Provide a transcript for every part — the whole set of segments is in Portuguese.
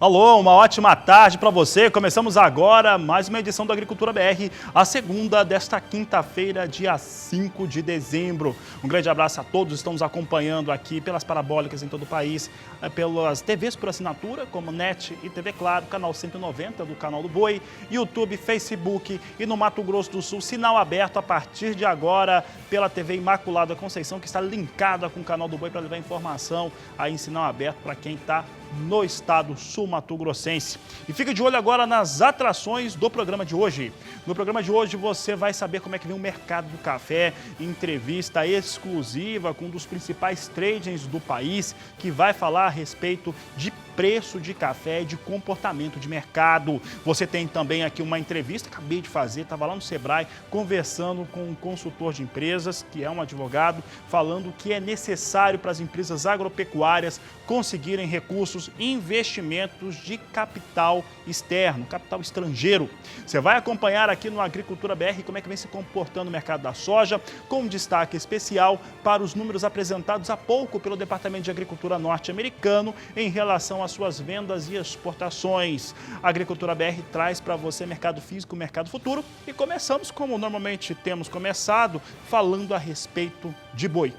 Alô, uma ótima tarde para você. Começamos agora mais uma edição do Agricultura BR, a segunda desta quinta-feira, dia 5 de dezembro. Um grande abraço a todos que estão nos acompanhando aqui pelas parabólicas em todo o país, pelas TVs por assinatura, como NET e TV Claro, canal 190 do Canal do Boi, YouTube, Facebook e no Mato Grosso do Sul, sinal aberto a partir de agora pela TV Imaculada Conceição, que está linkada com o Canal do Boi para levar informação aí em sinal aberto para quem está no estado sul-mato-grossense. E fique de olho agora nas atrações do programa de hoje. No programa de hoje você vai saber como é que vem o mercado do café, entrevista exclusiva com um dos principais traders do país, que vai falar a respeito de preço de café e de comportamento de mercado. Você tem também aqui uma entrevista, acabei de fazer, estava lá no Sebrae, conversando com um consultor de empresas, que é um advogado, falando o que é necessário para as empresas agropecuárias conseguirem recursos e investimentos de capital externo, capital estrangeiro. Você vai acompanhar aqui no Agricultura BR como é que vem se comportando o mercado da soja, com um destaque especial para os números apresentados há pouco pelo Departamento de Agricultura norte-americano em relação às suas vendas e exportações. A Agricultura BR traz para você mercado físico, mercado futuro e começamos como normalmente temos começado, falando a respeito de boi.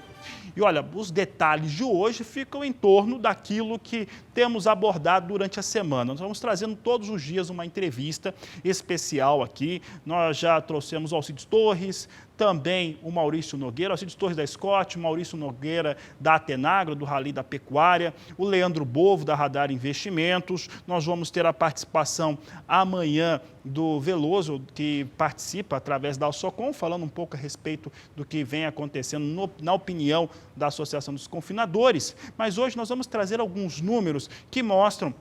E olha, os detalhes de hoje ficam em torno daquilo que temos abordado durante a semana. Nós vamos trazendo todos os dias uma entrevista especial aqui. Nós já trouxemos o Alcides Torres, também o Maurício Nogueira, Alcides Torres da Scott, o Maurício Nogueira da Atenagro, do Rally da Pecuária, o Leandro Bovo da Radar Investimentos. Nós vamos ter a participação amanhã do Veloso, que participa através da Alsocom, falando um pouco a respeito do que vem acontecendo na opinião da Associação dos Confinadores. Mas hoje nós vamos trazer alguns números que mostram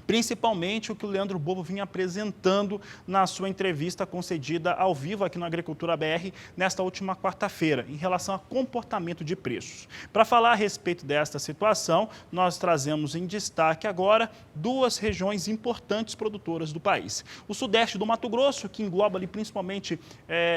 principalmente o que o Leandro Bovo vinha apresentando na sua entrevista concedida ao vivo aqui no Agricultura BR nesta última quarta-feira, em relação a comportamento de preços. Para falar a respeito desta situação, nós trazemos em destaque agora duas regiões importantes produtoras do país. O sudeste do Mato Grosso, que engloba ali principalmente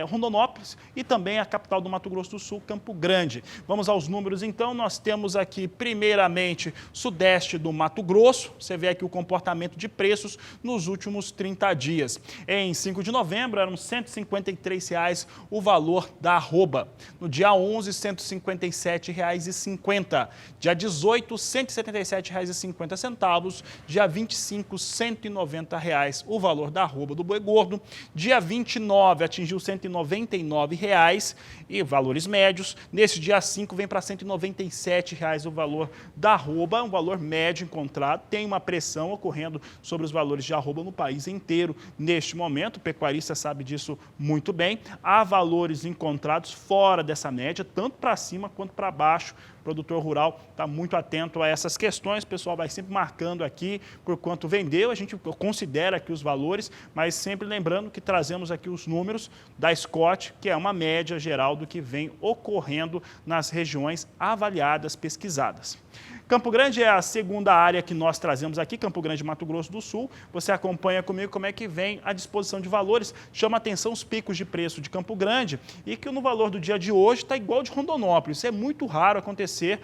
Rondonópolis, e também a capital do Mato Grosso do Sul, Campo Grande. Vamos aos números então. Nós temos aqui primeiramente sudeste do Mato Grosso. Você vê aqui o comportamento de preços nos últimos 30 dias. Em 5 de novembro, eram R$ 153,00 o valor da arroba. No dia 11, R$ 157,50. Dia 18, R$ 177,50. Dia 25, R$ 190,00 o valor da arroba do boi gordo. Dia 29, atingiu R$ 199,00 e valores médios. Nesse dia 5, vem para R$ 197,00 o valor da arroba, um valor médio encontrado. Tem uma pressão ocorrendo sobre os valores de arroba no país inteiro neste momento. O pecuarista sabe disso muito bem. Há valores encontrados fora dessa média, tanto para cima quanto para baixo. O produtor rural está muito atento a essas questões. O pessoal vai sempre marcando aqui por quanto vendeu. A gente considera aqui os valores, mas sempre lembrando que trazemos aqui os números da Scott, que é uma média geral do que vem ocorrendo nas regiões avaliadas, pesquisadas. Campo Grande é a segunda área que nós trazemos aqui, Campo Grande, Mato Grosso do Sul. Você acompanha comigo como é que vem a disposição de valores. Chama atenção os picos de preço de Campo Grande e que no valor do dia de hoje está igual de Rondonópolis. Isso é muito raro acontecer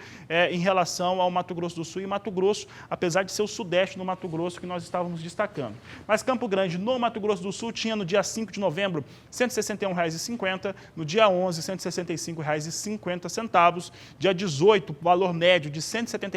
em relação ao Mato Grosso do Sul e Mato Grosso, apesar de ser o sudeste do Mato Grosso que nós estávamos destacando. Mas Campo Grande, no Mato Grosso do Sul, tinha no dia 5 de novembro R$ 161,50, no dia 11, R$ 165,50, dia 18, valor médio de R$ 177,50.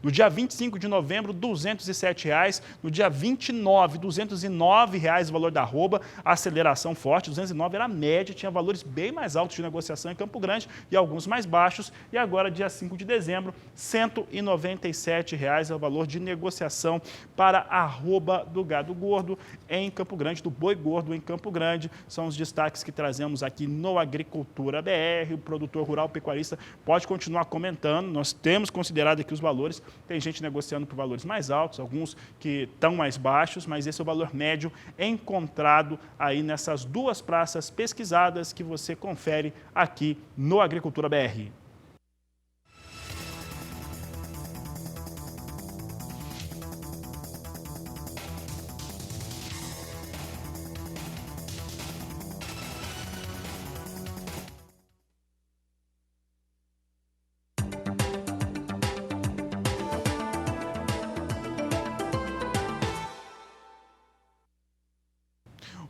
No dia 25 de novembro, R$ 207,00. No dia 29, R$ 209,00 o valor da arroba. Aceleração forte, 209 era a média, tinha valores bem mais altos de negociação em Campo Grande e alguns mais baixos. E agora, dia 5 de dezembro, R$ 197,00 é o valor de negociação para a arroba do gado gordo em Campo Grande, do boi gordo em Campo Grande. São os destaques que trazemos aqui no Agricultura BR. O produtor rural pecuarista pode continuar comentando. Nós temos considerado aqui os valores, tem gente negociando por valores mais altos, alguns que estão mais baixos, mas esse é o valor médio encontrado aí nessas duas praças pesquisadas que você confere aqui no Agricultura BR.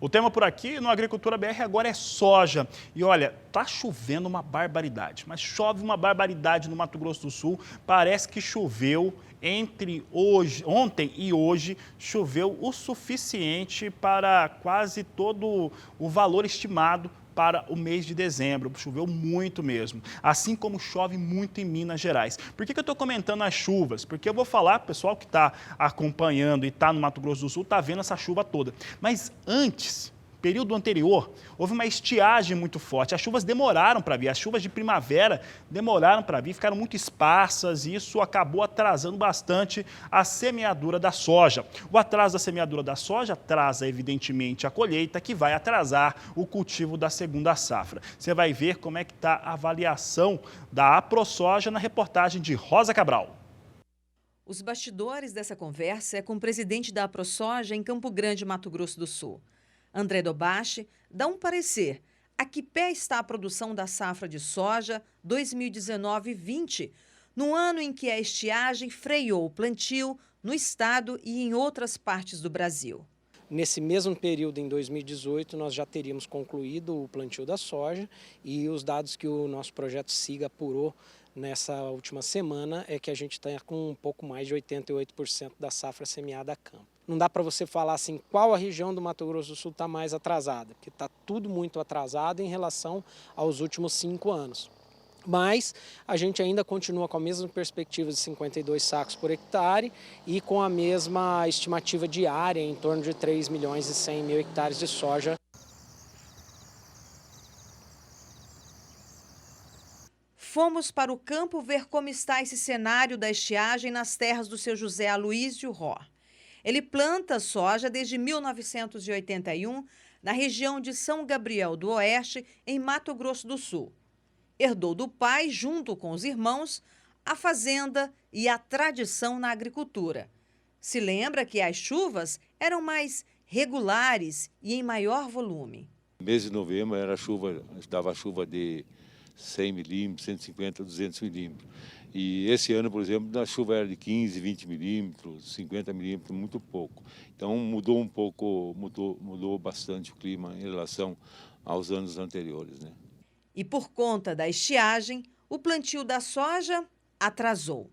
O tema por aqui no Agricultura BR agora é soja. E olha, tá chovendo uma barbaridade, mas chove uma barbaridade no Mato Grosso do Sul. Parece que choveu ontem e hoje, choveu o suficiente para quase todo o valor estimado para o mês de dezembro. Choveu muito mesmo, assim como chove muito em Minas Gerais. Por que eu estou comentando as chuvas? Porque eu vou falar, pessoal que está acompanhando e está no Mato Grosso do Sul, está vendo essa chuva toda. Mas antes, período anterior, houve uma estiagem muito forte. As chuvas demoraram para vir, as chuvas de primavera demoraram para vir, ficaram muito esparsas e isso acabou atrasando bastante a semeadura da soja. O atraso da semeadura da soja atrasa, evidentemente, a colheita, que vai atrasar o cultivo da segunda safra. Você vai ver como é que está a avaliação da AproSoja na reportagem de Rosa Cabral. Os bastidores dessa conversa é com o presidente da AproSoja em Campo Grande, Mato Grosso do Sul. André Dobache dá um parecer. A que pé está a produção da safra de soja 2019-20, no ano em que a estiagem freou o plantio no estado e em outras partes do Brasil? Nesse mesmo período, em 2018, nós já teríamos concluído o plantio da soja e os dados que o nosso projeto SIGA apurou nessa última semana é que a gente está com um pouco mais de 88% da safra semeada a campo. Não dá para você falar assim qual a região do Mato Grosso do Sul está mais atrasada, porque está tudo muito atrasado em relação aos últimos 5 anos. Mas a gente ainda continua com a mesma perspectiva de 52 sacos por hectare e com a mesma estimativa de área, em torno de 3 milhões e 100 mil hectares de soja. Fomos para o campo ver como está esse cenário da estiagem nas terras do seu José Aloísio Ró. Ele planta soja desde 1981 na região de São Gabriel do Oeste, em Mato Grosso do Sul. Herdou do pai, junto com os irmãos, a fazenda e a tradição na agricultura. Se lembra que as chuvas eram mais regulares e em maior volume. No mês de novembro dava chuva de 100 milímetros, 150, 200 milímetros. E esse ano, por exemplo, a chuva era de 15, 20 milímetros, 50 milímetros, muito pouco. Então mudou um pouco, mudou bastante o clima em relação aos anos anteriores, né? E por conta da estiagem, o plantio da soja atrasou.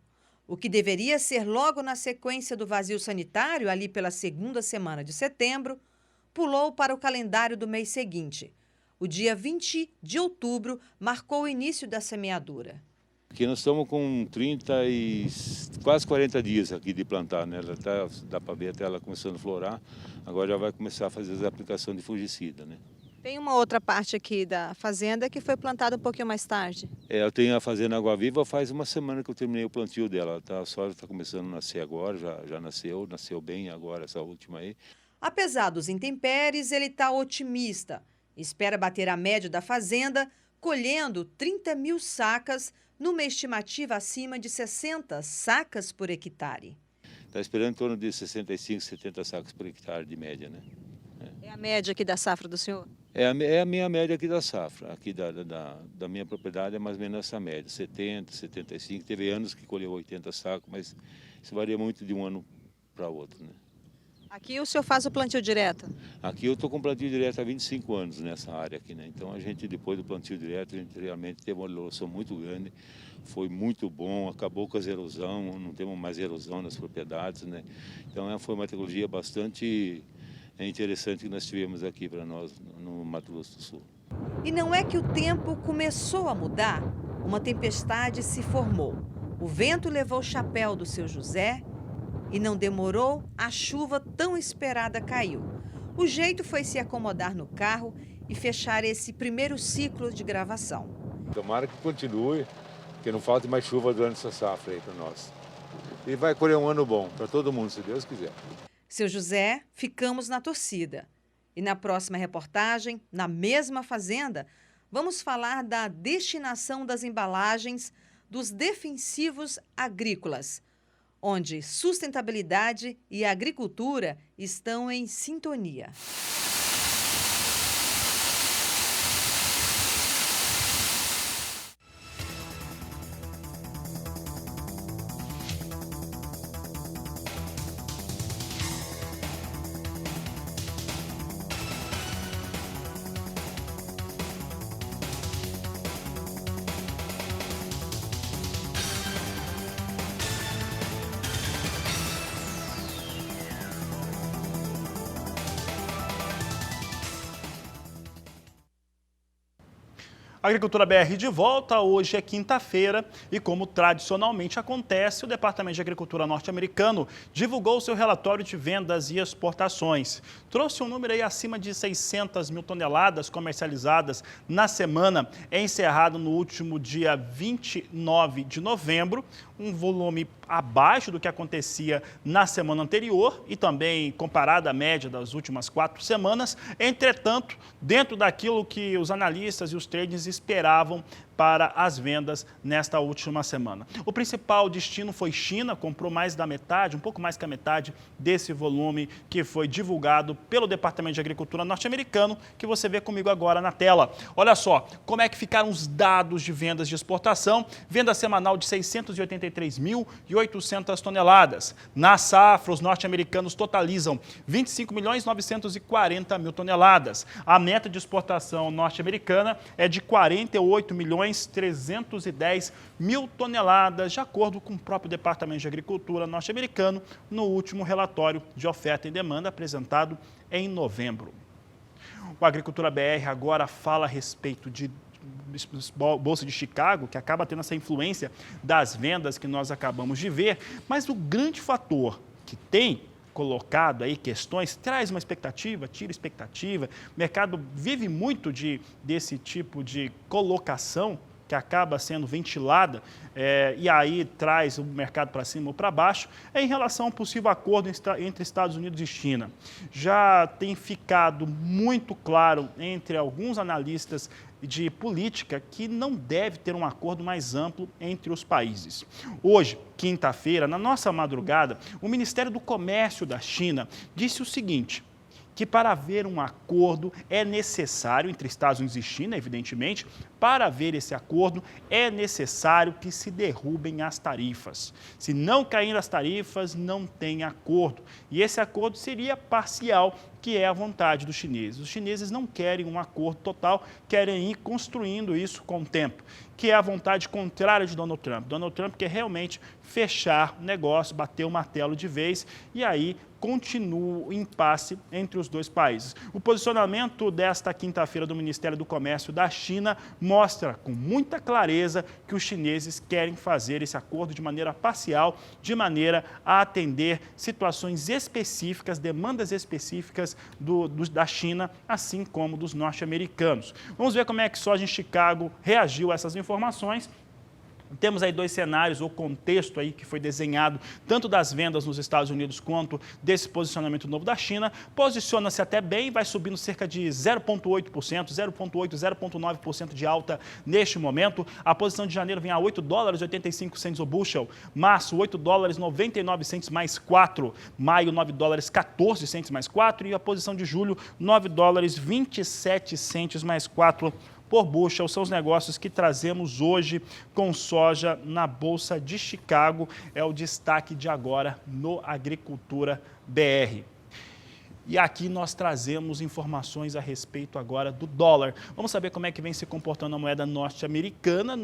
O que deveria ser logo na sequência do vazio sanitário, ali pela segunda semana de setembro, pulou para o calendário do mês seguinte. O dia 20 de outubro marcou o início da semeadura. Aqui nós estamos com 30 e quase 40 dias aqui de plantar, né? Dá para ver até ela começando a florar. Agora já vai começar a fazer as aplicações de fungicida, né? Tem uma outra parte aqui da fazenda que foi plantada um pouquinho mais tarde. Eu tenho a fazenda Água Viva, faz uma semana que eu terminei o plantio dela. A soja está começando a nascer agora, já nasceu bem agora essa última aí. Apesar dos intempéries, ele está otimista. Espera bater a média da fazenda, colhendo 30 mil sacas, numa estimativa acima de 60 sacas por hectare. Está esperando em torno de 65, 70 sacos por hectare de média, né? É a média aqui da safra do senhor? É a minha média aqui da safra. Aqui da minha propriedade é mais ou menos essa média, 70, 75. Teve anos que colheu 80 sacos, mas isso varia muito de um ano para outro, né? Aqui o senhor faz o plantio direto? Aqui eu estou com plantio direto há 25 anos nessa área aqui, né? Então a gente, depois do plantio direto, a gente realmente teve uma evolução muito grande, foi muito bom, acabou com as erosão, não temos mais erosão nas propriedades, né? Então foi uma tecnologia bastante interessante que nós tivemos aqui para nós no Mato Grosso do Sul. E não é que o tempo começou a mudar? Uma tempestade se formou. O vento levou o chapéu do seu José e não demorou, a chuva tão esperada caiu. O jeito foi se acomodar no carro e fechar esse primeiro ciclo de gravação. Tomara que continue, que não falte mais chuva durante essa safra aí para nós. E vai colher um ano bom para todo mundo, se Deus quiser. Seu José, ficamos na torcida. E na próxima reportagem, na mesma fazenda, vamos falar da destinação das embalagens dos defensivos agrícolas, onde sustentabilidade e agricultura estão em sintonia. Agricultura BR de volta, hoje é quinta-feira e como tradicionalmente acontece, o Departamento de Agricultura norte-americano divulgou seu relatório de vendas e exportações. Trouxe um número aí acima de 600 mil toneladas comercializadas na semana, encerrado no último dia 29 de novembro, um volume abaixo do que acontecia na semana anterior e também comparado à média das últimas 4 semanas. Entretanto, dentro daquilo que os analistas e os traders esperavam para as vendas nesta última semana. O principal destino foi China, comprou mais da metade, um pouco mais que a metade desse volume que foi divulgado pelo Departamento de Agricultura norte-americano, que você vê comigo agora na tela. Olha só, como é que ficaram os dados de vendas de exportação. Venda semanal de 683.800 toneladas. Na safra, os norte-americanos totalizam 25.940.000 toneladas. A meta de exportação norte-americana é de 48.310.000 toneladas, de acordo com o próprio Departamento de Agricultura norte-americano, no último relatório de oferta e demanda apresentado em novembro. O Agricultura BR agora fala a respeito de Bolsa de Chicago, que acaba tendo essa influência das vendas que nós acabamos de ver, mas o grande fator que tem colocado aí questões, traz uma expectativa, tira expectativa, o mercado vive muito desse tipo de colocação que acaba sendo ventilada e aí traz o mercado para cima ou para baixo, em relação a um possível acordo entre Estados Unidos e China. Já tem ficado muito claro entre alguns analistas de política que não deve ter um acordo mais amplo entre os países. Hoje, quinta-feira, na nossa madrugada, o Ministério do Comércio da China disse o seguinte, que para haver um acordo é necessário, entre Estados Unidos e China, evidentemente, para haver esse acordo é necessário que se derrubem as tarifas. Se não caírem as tarifas, não tem acordo. E esse acordo seria parcial, que é a vontade dos chineses. Os chineses não querem um acordo total, querem ir construindo isso com o tempo, que é a vontade contrária de Donald Trump. Donald Trump quer realmente fechar o negócio, bater o martelo de vez e aí continua o impasse entre os dois países. O posicionamento desta quinta-feira do Ministério do Comércio da China mostra com muita clareza que os chineses querem fazer esse acordo de maneira parcial, de maneira a atender situações específicas, demandas específicas da China, assim como dos norte-americanos. Vamos ver como é que soja em Chicago reagiu a essas informações. Temos aí 2 cenários, ou contexto aí que foi desenhado, tanto das vendas nos Estados Unidos quanto desse posicionamento novo da China. Posiciona-se até bem, vai subindo cerca de 0,8%, 0,8%, 0,9% de alta neste momento. A posição de janeiro vem a $8,85 o bushel, março $8,99 mais 4, maio $9,14 mais 4 e a posição de julho $9,27 mais 4 por bushel. São os negócios que trazemos hoje com soja na Bolsa de Chicago. É o destaque de agora no Agricultura BR. E aqui nós trazemos informações a respeito agora do dólar. Vamos saber como é que vem se comportando a moeda norte-americana,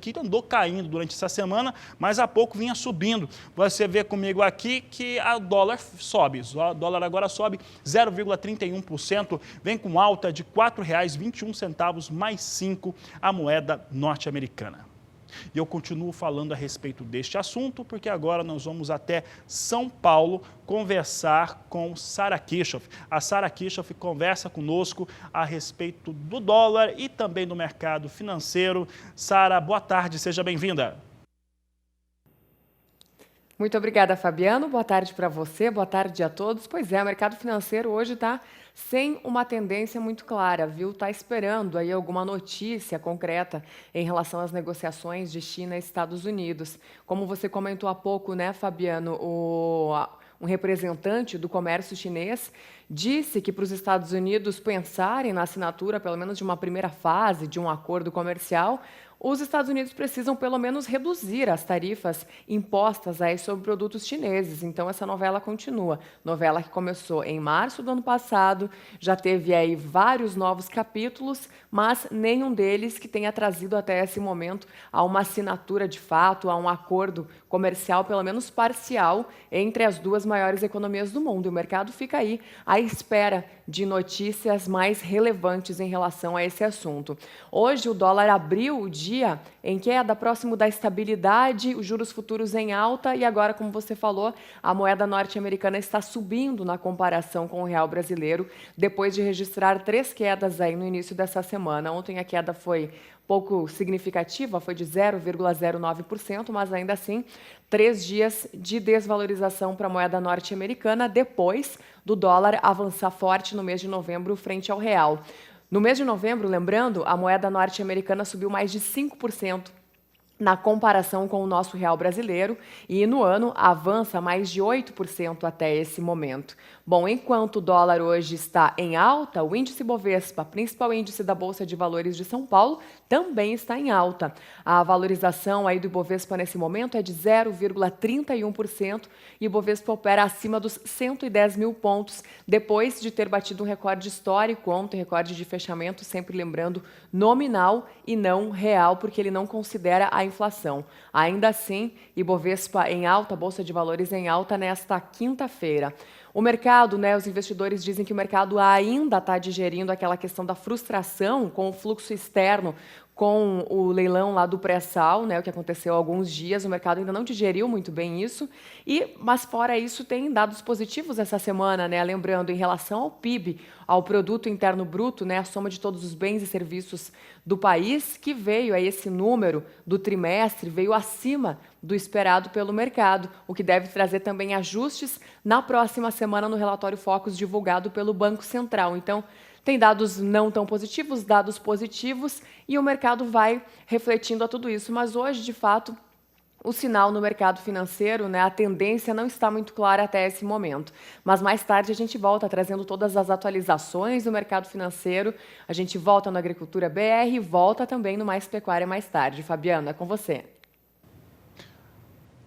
que andou caindo durante essa semana, mas há pouco vinha subindo. Você vê comigo aqui que o dólar sobe. O dólar agora sobe 0,31%, vem com alta de R$ 4,21 mais 5 a moeda norte-americana. E eu continuo falando a respeito deste assunto, porque agora nós vamos até São Paulo conversar com Sara Kirchhoff. A Sara Kirchhoff conversa conosco a respeito do dólar e também do mercado financeiro. Sara, boa tarde, seja bem-vinda. Muito obrigada, Fabiano. Boa tarde para você, boa tarde a todos. Pois é, o mercado financeiro hoje está sem uma tendência muito clara, viu? Está esperando aí alguma notícia concreta em relação às negociações de China e Estados Unidos. Como você comentou há pouco, né, Fabiano, um representante do comércio chinês disse que para os Estados Unidos pensarem na assinatura, pelo menos de uma primeira fase de um acordo comercial, os Estados Unidos precisam pelo menos reduzir as tarifas impostas aí sobre produtos chineses. Então essa novela continua. Novela que começou em março do ano passado, já teve aí vários novos capítulos, mas nenhum deles que tenha trazido até esse momento a uma assinatura de fato, a um acordo comercial, pelo menos parcial, entre as duas maiores economias do mundo. O mercado fica aí à espera de notícias mais relevantes em relação a esse assunto. Hoje o dólar abriu o dia em queda, próximo da estabilidade, os juros futuros em alta e agora, como você falou, a moeda norte-americana está subindo na comparação com o real brasileiro, depois de registrar 3 quedas aí no início dessa semana. Ontem a queda foi pouco significativa, foi de 0,09%, mas ainda assim 3 dias de desvalorização para a moeda norte-americana depois do dólar avançar forte no mês de novembro frente ao real. No mês de novembro, lembrando, a moeda norte-americana subiu mais de 5% na comparação com o nosso real brasileiro e no ano avança mais de 8% até esse momento. Bom, enquanto o dólar hoje está em alta, o índice Bovespa, principal índice da Bolsa de Valores de São Paulo, também está em alta. A valorização aí do Ibovespa nesse momento é de 0,31% e o Ibovespa opera acima dos 110 mil pontos, depois de ter batido um recorde histórico ontem, recorde de fechamento, sempre lembrando, nominal e não real, porque ele não considera a inflação. Ainda assim, Ibovespa em alta, Bolsa de Valores em alta nesta quinta-feira. O mercado, os investidores dizem que o mercado ainda está digerindo aquela questão da frustração com o fluxo externo, com o leilão lá do pré-sal, o que aconteceu há alguns dias. O mercado ainda não digeriu muito bem isso, mas fora isso tem dados positivos essa semana, lembrando, em relação ao PIB, ao Produto Interno Bruto, a soma de todos os bens e serviços do país, que veio, esse número do trimestre, veio acima do esperado pelo mercado, o que deve trazer também ajustes na próxima semana no relatório Focus divulgado pelo Banco Central. Então, tem dados não tão positivos, dados positivos, e o mercado vai refletindo a tudo isso. Mas hoje, de fato, o sinal no mercado financeiro, a tendência não está muito clara até esse momento. Mas mais tarde a gente volta trazendo todas as atualizações do mercado financeiro. A gente volta no Agricultura BR e volta também no Mais Pecuária mais tarde. Fabiano, é com você.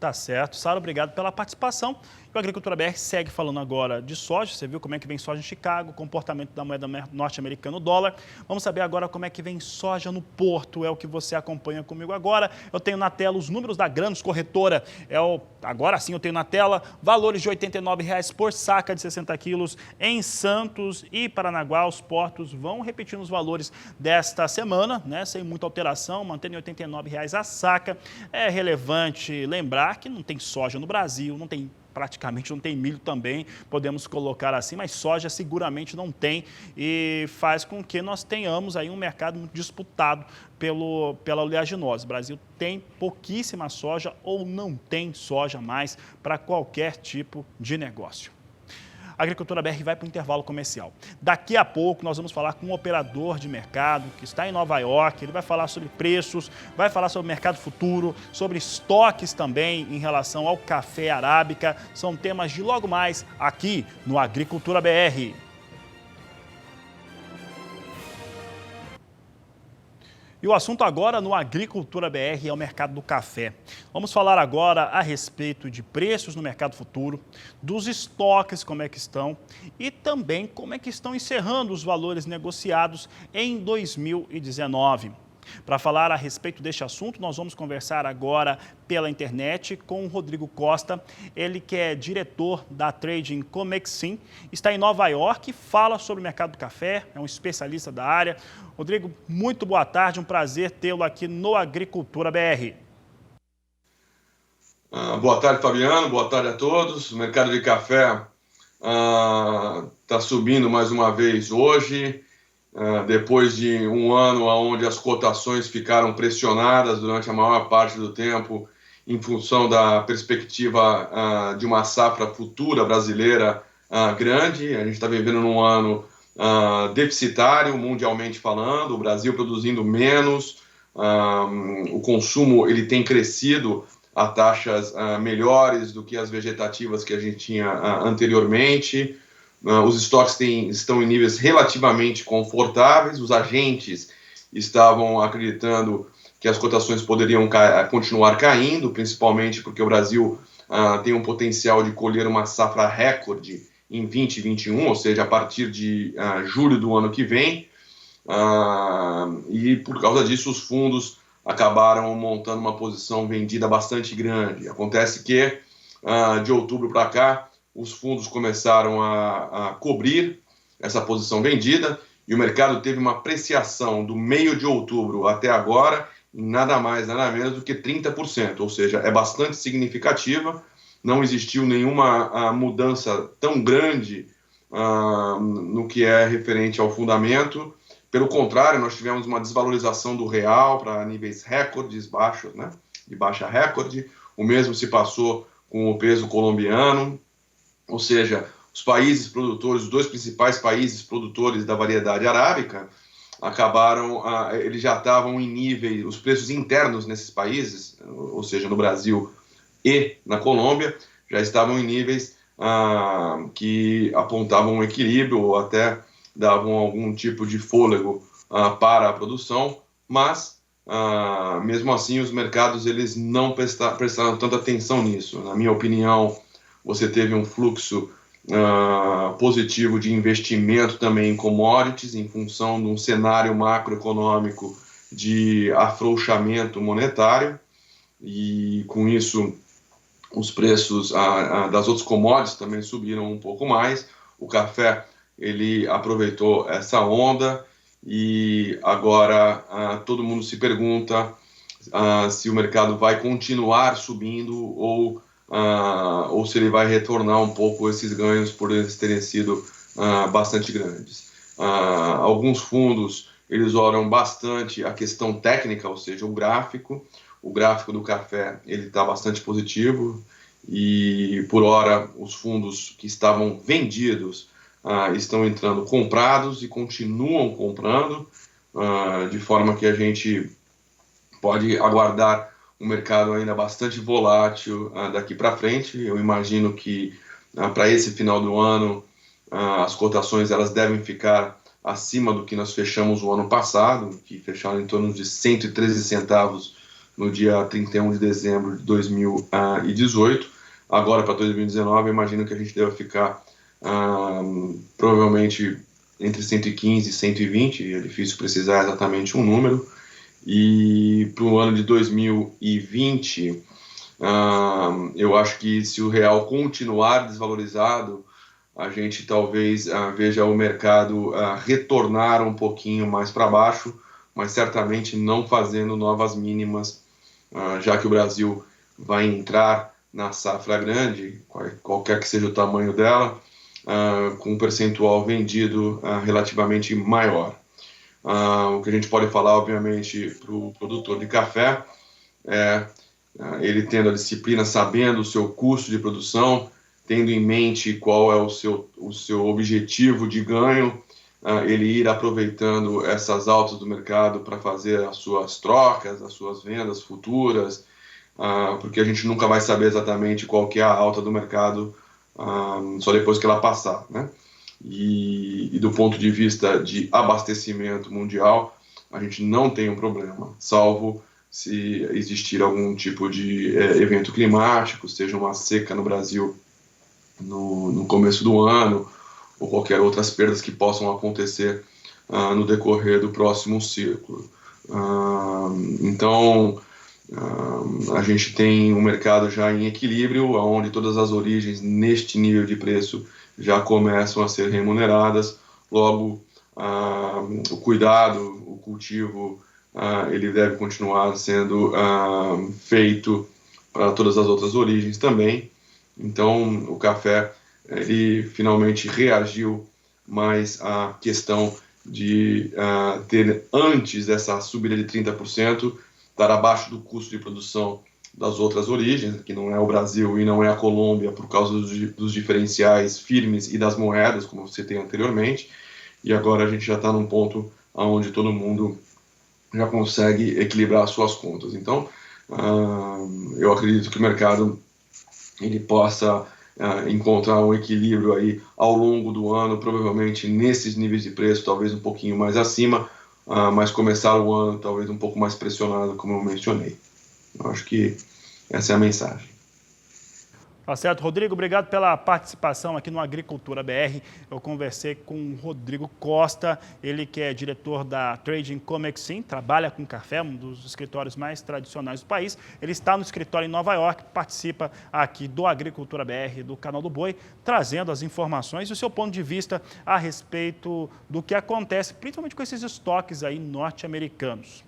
Tá certo. Sara, obrigado pela participação. O Agricultura BR segue falando agora de soja. Você viu como é que vem soja em Chicago, comportamento da moeda norte-americana, o dólar. Vamos saber agora como é que vem soja no Porto. É o que você acompanha comigo agora. Eu tenho na tela os números da Grãos Corretora. Agora sim eu tenho na tela valores de R$ 89,00 por saca de 60 quilos em Santos e Paranaguá. Os portos vão repetindo os valores desta semana, sem muita alteração, mantendo R$ 89,00 a saca. É relevante lembrar que não tem soja no Brasil, praticamente não tem milho também, podemos colocar assim, mas soja seguramente não tem e faz com que nós tenhamos aí um mercado muito disputado pela oleaginose. O Brasil tem pouquíssima soja ou não tem soja mais para qualquer tipo de negócio. A Agricultura BR vai para o intervalo comercial. Daqui a pouco nós vamos falar com um operador de mercado que está em Nova York. Ele vai falar sobre preços, vai falar sobre mercado futuro, sobre estoques também em relação ao café arábica. São temas de logo mais aqui no Agricultura BR. E o assunto agora no Agricultura BR é o mercado do café. Vamos falar agora a respeito de preços no mercado futuro, dos estoques, como é que estão, e também como é que estão encerrando os valores negociados em 2019. Para falar a respeito deste assunto, nós vamos conversar agora pela internet com o Rodrigo Costa, ele que é diretor da Trading Comexim, está em Nova York e fala sobre o mercado do café, é um especialista da área. Rodrigo, muito boa tarde, um prazer tê-lo aqui no Agricultura BR. Boa tarde, Fabiano, boa tarde a todos. O mercado de café está subindo mais uma vez hoje. Depois de um ano onde as cotações ficaram pressionadas durante a maior parte do tempo em função da perspectiva de uma safra futura brasileira grande. A gente está vivendo num ano deficitário, mundialmente falando, o Brasil produzindo menos, o consumo ele tem crescido a taxas melhores do que as vegetativas que a gente tinha anteriormente. Os estoques estão em níveis relativamente confortáveis, os agentes estavam acreditando que as cotações poderiam continuar caindo, principalmente porque o Brasil tem um potencial de colher uma safra recorde em 2021, ou seja, a partir de julho do ano que vem, e por causa disso os fundos acabaram montando uma posição vendida bastante grande. Acontece que de outubro para cá, os fundos começaram a cobrir essa posição vendida, e o mercado teve uma apreciação do meio de outubro até agora em nada mais, nada menos do que 30%, ou seja, é bastante significativa, não existiu nenhuma mudança tão grande no que é referente ao fundamento. Pelo contrário, nós tivemos uma desvalorização do real para níveis recordes baixos, né? De baixa recorde. O mesmo se passou com o peso colombiano, ou seja, os países produtores, os dois principais países produtores da variedade arábica, acabaram, eles já estavam em níveis, os preços internos nesses países, ou seja, no Brasil e na Colômbia, já estavam em níveis que apontavam um equilíbrio ou até davam algum tipo de fôlego para a produção, mas mesmo assim os mercados eles não prestaram tanta atenção nisso. Na minha opinião, você teve um fluxo positivo de investimento também em commodities em função de um cenário macroeconômico de afrouxamento monetário, e com isso os preços das outras commodities também subiram um pouco mais. O café ele aproveitou essa onda e agora todo mundo se pergunta se o mercado vai continuar subindo ou se ele vai retornar um pouco esses ganhos por eles terem sido bastante grandes. Alguns fundos eles olham bastante a questão técnica, ou seja, o gráfico do café ele está bastante positivo e por hora os fundos que estavam vendidos estão entrando comprados e continuam comprando, de forma que a gente pode aguardar um mercado ainda bastante volátil daqui para frente. Eu imagino que para esse final do ano as cotações elas devem ficar acima do que nós fechamos o ano passado, que fecharam em torno de 113 centavos no dia 31 de dezembro de 2018. Agora para 2019 eu imagino que a gente deve ficar provavelmente entre 115 e 120, é difícil precisar exatamente um número. E para o ano de 2020, eu acho que se o real continuar desvalorizado, a gente talvez veja o mercado retornar um pouquinho mais para baixo, mas certamente não fazendo novas mínimas, já que o Brasil vai entrar na safra grande, qualquer que seja o tamanho dela, com um percentual vendido relativamente maior. O que a gente pode falar, obviamente, para o produtor de café é ele tendo a disciplina, sabendo o seu custo de produção, tendo em mente qual é o seu objetivo de ganho, ele ir aproveitando essas altas do mercado para fazer as suas trocas, as suas vendas futuras, porque a gente nunca vai saber exatamente qual que é a alta do mercado só depois que ela passar, né? E do ponto de vista de abastecimento mundial, a gente não tem um problema, salvo se existir algum tipo de evento climático, seja uma seca no Brasil no começo do ano, ou qualquer outras perdas que possam acontecer no decorrer do próximo ciclo. Então, a gente tem um mercado já em equilíbrio, onde todas as origens neste nível de preço já começam a ser remuneradas. Logo, o cuidado, o cultivo, ele deve continuar sendo feito para todas as outras origens também. Então, o café ele finalmente reagiu mais à questão de ter, antes dessa subida de 30%, estar abaixo do custo de produção das outras origens, que não é o Brasil e não é a Colômbia, por causa dos diferenciais firmes e das moedas, como você tem anteriormente, e agora a gente já está num ponto onde todo mundo já consegue equilibrar as suas contas. Então, eu acredito que o mercado ele possa encontrar um equilíbrio aí ao longo do ano, provavelmente nesses níveis de preço, talvez um pouquinho mais acima, mas começar o ano talvez um pouco mais pressionado, como eu mencionei. Eu acho que essa é a mensagem. Tá certo, Rodrigo, obrigado pela participação aqui no Agricultura BR. Eu conversei com o Rodrigo Costa, ele que é diretor da Trading Comexim, trabalha com café, um dos escritórios mais tradicionais do país. Ele está no escritório em Nova York, participa aqui do Agricultura BR, do Canal do Boi, trazendo as informações e o seu ponto de vista a respeito do que acontece, principalmente com esses estoques aí norte-americanos.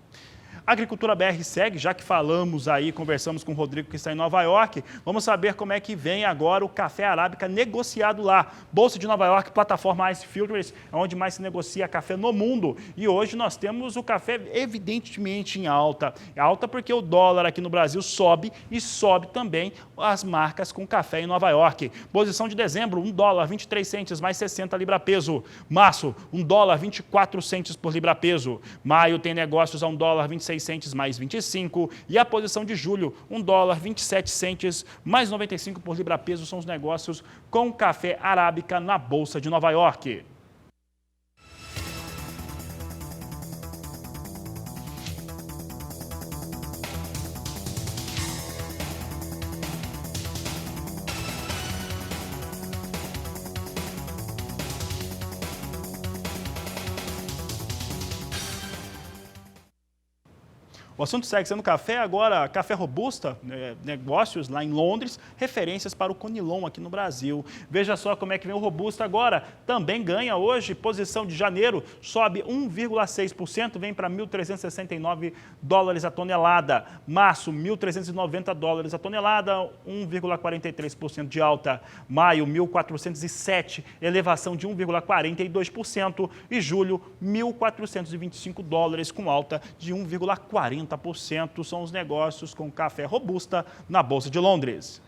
A Agricultura BR segue, já que falamos aí, conversamos com o Rodrigo que está em Nova York, vamos saber como é que vem agora o café arábica negociado lá. Bolsa de Nova York, plataforma Ice Futures, é onde mais se negocia café no mundo. E hoje nós temos o café evidentemente em alta. É alta porque o dólar aqui no Brasil sobe e sobe também as marcas com café em Nova York. Posição de dezembro, $1, 23 centes mais 60 libra peso. Março, $1, 24 centes por libra peso. Maio tem negócios a $1, 26 centes mais 25, e a posição de julho, $1, 27 centes mais 95 por libra peso, são os negócios com café arábica na Bolsa de Nova York. O assunto segue sendo café, agora café robusta, negócios lá em Londres, referências para o Conilon aqui no Brasil. Veja só como é que vem o robusta agora, também ganha hoje, posição de janeiro, sobe 1,6%, vem para $1.369 a tonelada. Março, $1.390 a tonelada, 1,43% de alta. Maio, 1.407, elevação de 1,42%. E julho, $1.425 com alta de 1,40%. São os negócios com café robusta na Bolsa de Londres.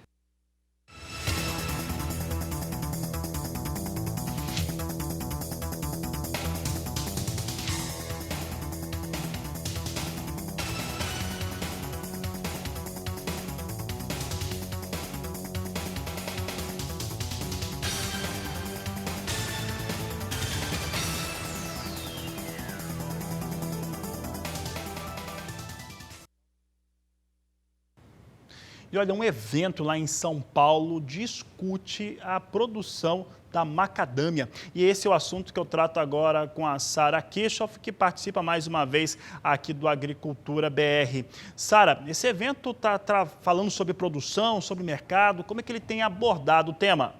E olha, um evento lá em São Paulo discute a produção da macadâmia. E esse é o assunto que eu trato agora com a Sara Kirchhoff, que participa mais uma vez aqui do Agricultura BR. Sara, esse evento está falando sobre produção, sobre mercado, como é que ele tem abordado o tema?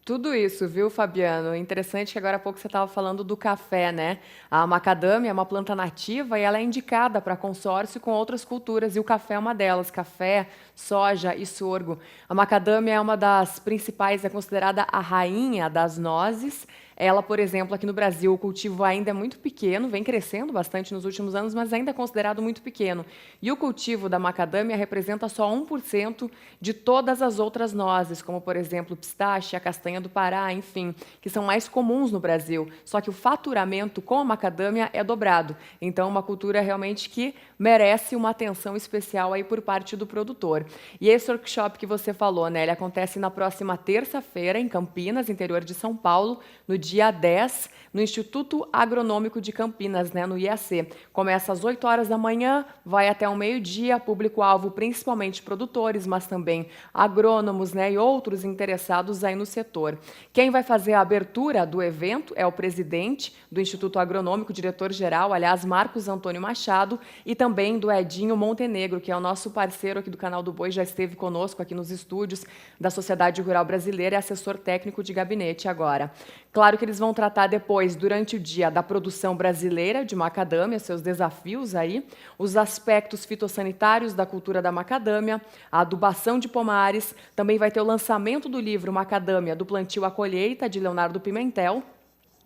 Tudo isso, viu, Fabiano? Interessante que agora há pouco você estava falando do café, né? A macadâmia é uma planta nativa e ela é indicada para consórcio com outras culturas, e o café é uma delas, café, soja e sorgo. A macadâmia é uma das principais, é considerada a rainha das nozes. Ela, por exemplo, aqui no Brasil, o cultivo ainda é muito pequeno, vem crescendo bastante nos últimos anos, mas ainda é considerado muito pequeno. E o cultivo da macadâmia representa só 1% de todas as outras nozes, como, por exemplo, o pistache, a castanha do Pará, enfim, que são mais comuns no Brasil. Só que o faturamento com a macadâmia é dobrado. Então, é uma cultura realmente que merece uma atenção especial aí por parte do produtor. E esse workshop que você falou, né, ele acontece na próxima terça-feira, em Campinas, interior de São Paulo, no dia 10, no Instituto Agronômico de Campinas, né, no IAC. Começa às 8 horas da manhã, vai até o meio-dia, público-alvo principalmente produtores, mas também agrônomos, né, e outros interessados aí no setor. Quem vai fazer a abertura do evento é o presidente do Instituto Agronômico, diretor-geral, aliás, Marcos Antônio Machado, e também do Edinho Montenegro, que é o nosso parceiro aqui do Canal do Boi, já esteve conosco aqui nos estúdios da Sociedade Rural Brasileira, é assessor técnico de gabinete agora. Claro que eles vão tratar depois, durante o dia, da produção brasileira de macadâmia, seus desafios aí, os aspectos fitossanitários da cultura da macadâmia, a adubação de pomares, também vai ter o lançamento do livro Macadâmia, do plantio à colheita, de Leonardo Pimentel,